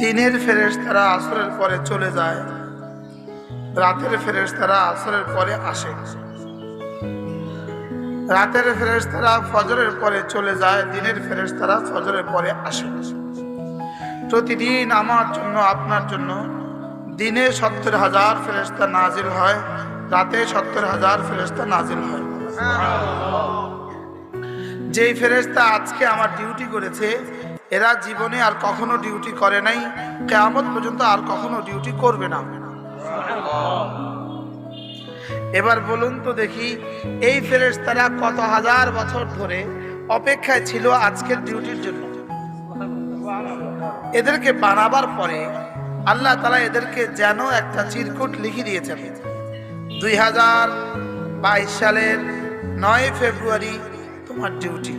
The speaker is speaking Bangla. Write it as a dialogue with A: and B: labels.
A: দিনের ফেরেশতারা আসরের পরে চলে যায়, রাতের ফেরেশতারা আসরের পরে আসে। রাতের ফেরেশতারা ফজরের পরে চলে যায়, দিনের ফেরেশতারা ফজরের পরে আসে। প্রতিদিন আমার জন্য, আপনার জন্য দিনে 70,000 ফেরেশতা নাজিল হয়, রাতে 70,000 ফেরেশতা নাজিল হয়। যেই ফেরেশতা আজকে আমার ডিউটি করেছে, এরা জীবনে আর কখনো ডিউটি করে নাই, কিয়ামত পর্যন্ত আর কখনো ডিউটি করবে না। এবার বলুন তো দেখি, এই ফেরেশতারা কত হাজার বছর ধরে অপেক্ষায় ছিল আজকের ডিউটির জন্য। এদেরকে বানাবার পরে আল্লাহ তাআলা এদেরকে যেন একটা চিরকুট লিখে দিয়েছেন, 2022 সালের 9 ফেব্রুয়ারি তোমার ডিউটি।